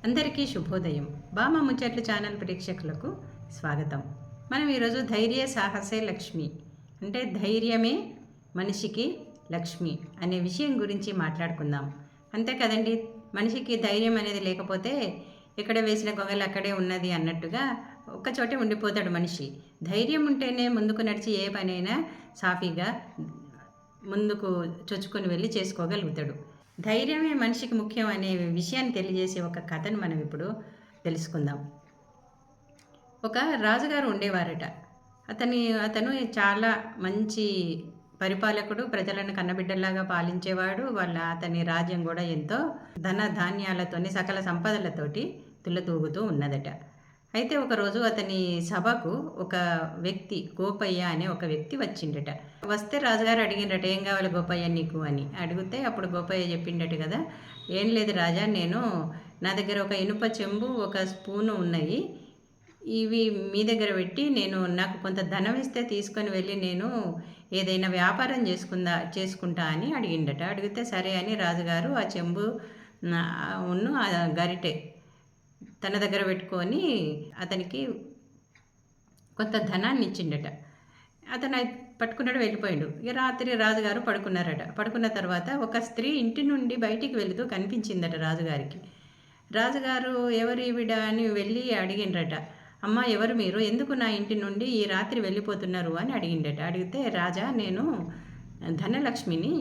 అందరికీ శుభోదయం. బామ ముచ్చట్లు ఛానల్ ప్రేక్షకులకు స్వాగతం. మనం ఈరోజు ధైర్య సాహసే లక్ష్మి, అంటే ధైర్యమే మనిషికి లక్ష్మి అనే విషయం గురించి మాట్లాడుకుందాం. అంతే కదండి, మనిషికి ధైర్యం అనేది లేకపోతే ఎక్కడ వేసిన గొంగలు అక్కడే ఉన్నది అన్నట్టుగా ఒక్కచోటే ఉండిపోతాడు మనిషి. ధైర్యం ఉంటేనే ముందుకు నడిచి ఏ పనైనా సాఫీగా ముందుకు చొచ్చుకొని వెళ్ళి చేసుకోగలుగుతాడు. ధైర్యమే మనిషికి ముఖ్యం అనే విషయాన్ని తెలియజేసే ఒక కథను మనం ఇప్పుడు తెలుసుకుందాం. ఒక రాజుగారు ఉండేవారట. అతను చాలా మంచి పరిపాలకుడు, ప్రజలను కన్నబిడ్డల్లాగా పాలించేవాడు. అతని రాజ్యం కూడా ఎంతో ధన ధాన్యాలతోని సకల సంపదలతోటి తులతూగుతూ ఉన్నదట. అయితే ఒకరోజు అతని సభకు ఒక వ్యక్తి, గోపయ్య అనే ఒక వ్యక్తి వచ్చిండట. వస్తే రాజుగారు అడిగిండట, ఏం కావాలి గోపయ్య నీకు అని అడిగితే అప్పుడు గోపయ్య చెప్పిండట కదా, ఏం లేదు రాజా, నా దగ్గర ఒక ఇనుప చెంబు, ఒక స్పూను ఉన్నాయి. ఇవి మీ దగ్గర పెట్టి నాకు కొంత ధనం ఇస్తే తీసుకొని వెళ్ళి నేను ఏదైనా వ్యాపారం చేసుకుంటా అని అడిగిండట. అడిగితే సరే అని రాజుగారు ఆ చెంబు ఆ గరిటె తన దగ్గర పెట్టుకొని అతనికి కొంత ధనాన్ని ఇచ్చిండట. అతను పట్టుకున్నాడు, వెళ్ళిపోయాడు. ఇక రాత్రి రాజుగారు పడుకున్నారట. పడుకున్న తర్వాత ఒక స్త్రీ ఇంటి నుండి బయటికి వెళుతూ కనిపించిందట రాజుగారికి. రాజుగారు ఎవరు ఈవిడ అని వెళ్ళి అడిగిండ్రట. అమ్మ, ఎవరు మీరు, ఎందుకు నా ఇంటి నుండి ఈ రాత్రి వెళ్ళిపోతున్నారు అని అడిగిండట. అడిగితే, రాజా, నేను ధనలక్ష్మిని,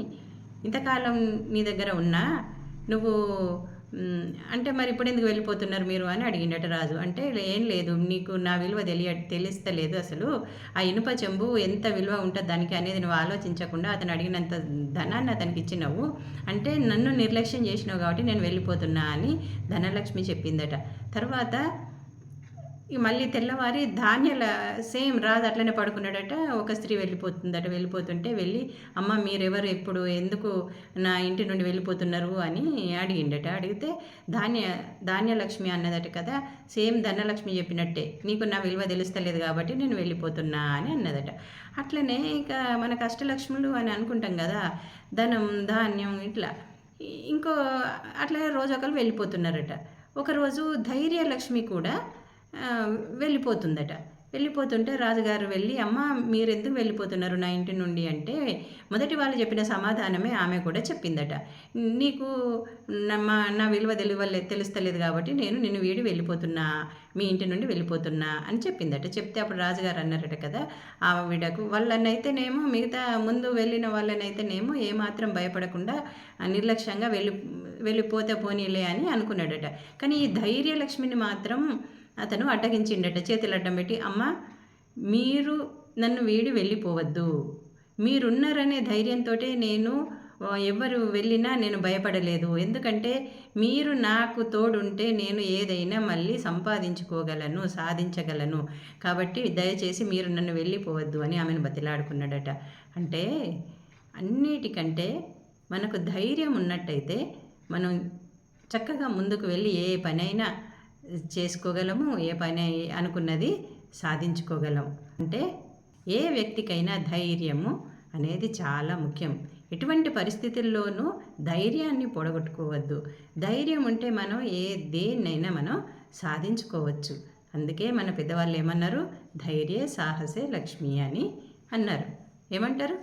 ఇంతకాలం నీ దగ్గర ఉన్నా, నువ్వు అంటే మరి ఇప్పుడు ఎందుకు వెళ్ళిపోతున్నారు మీరు అని అడిగిండట రాజు. అంటే ఏం లేదు, నీకు నా విలువ తెలుస్తలేదు, అసలు ఆ ఇనుప చెంబు ఎంత విలువ ఉంటుంది దానికి అనేది నువ్వు ఆలోచించకుండా అతను అడిగినంత ధనాన్ని అతనికి ఇచ్చినావు, అంటే నన్ను నిర్లక్ష్యం చేసినావు కాబట్టి నేను వెళ్ళిపోతున్నా అని ధనలక్ష్మి చెప్పిందట. తర్వాత మళ్ళీ తెల్లవారి సేమ్ రాజు అట్లనే పడుకున్నాడట. ఒక స్త్రీ వెళ్ళిపోతుంటే వెళ్ళి, అమ్మ మీరెవరు, ఎప్పుడు ఎందుకు నా ఇంటి నుండి వెళ్ళిపోతున్నారు అని అడిగిండట. అడిగితే ధాన్యలక్ష్మి అన్నదట కదా, సేమ్ ధనలక్ష్మి చెప్పినట్టే, నీకు నా విలువ తెలుస్తలేదు కాబట్టి నేను వెళ్ళిపోతున్నా అని అన్నదట. అట్లనే ఇక మన కష్టలక్ష్ములు అని అనుకుంటాం కదా, ధనం ధాన్యం ఇట్లా అట్లా రోజు ఒకరు వెళ్ళిపోతున్నారట. ఒకరోజు ధైర్యలక్ష్మి కూడా వెళ్ళిపోతుందట. వెళ్ళిపోతుంటే రాజుగారు వెళ్ళి, అమ్మ మీరెందుకు వెళ్ళిపోతున్నారు నా ఇంటి నుండి అంటే, మొదటి వాళ్ళు చెప్పిన సమాధానమే ఆమె కూడా చెప్పిందట. నీకు నా విలువ తెలుస్తలేదు కాబట్టి నేను నిన్ను వీడి వెళ్ళిపోతున్నా, మీ ఇంటి నుండి వెళ్ళిపోతున్నా అని చెప్పిందట. చెప్తే అప్పుడు రాజుగారు అన్నారట కదా, ఆవిడకు వాళ్ళనైతేనేమో, మిగతా ముందు వెళ్ళిన వాళ్ళనైతేనేమో ఏమాత్రం భయపడకుండా నిర్లక్ష్యంగా వెళ్ళిపోతే పోనీలే అని అనుకున్నాడట. కానీ ఈ ధైర్యలక్ష్మిని మాత్రం అతను అడ్డగించిండట. చేతులు అడ్డం పెట్టి, అమ్మ మీరు నన్ను వీడి వెళ్ళిపోవద్దు, మీరున్నారనే ధైర్యంతో నేను ఎవరు వెళ్ళినా నేను భయపడలేదు, ఎందుకంటే మీరు నాకు తోడుంటే నేను ఏదైనా మళ్ళీ సంపాదించుకోగలను, సాధించగలను, కాబట్టి దయచేసి మీరు నన్ను వెళ్ళిపోవద్దు అని ఆమెను బతిలాడుకున్నాడట. అంటే అన్నిటికంటే మనకు ధైర్యం ఉన్నట్టయితే మనం చక్కగా ముందుకు వెళ్ళి ఏ పనైనా చేసుకోగలము, ఏ పని అనుకున్నది సాధించుకోగలం. అంటే ఏ వ్యక్తికైనా ధైర్యము అనేది చాలా ముఖ్యం. ఎటువంటి పరిస్థితుల్లోనూ ధైర్యాన్ని పొడగొట్టుకోవద్దు. ధైర్యం ఉంటే మనం దేన్నైనా మనం సాధించుకోవచ్చు. అందుకే మన పెద్దవాళ్ళు ఏమన్నారు, ధైర్య సాహసే లక్ష్మి అని అన్నారు. ఏమంటారు?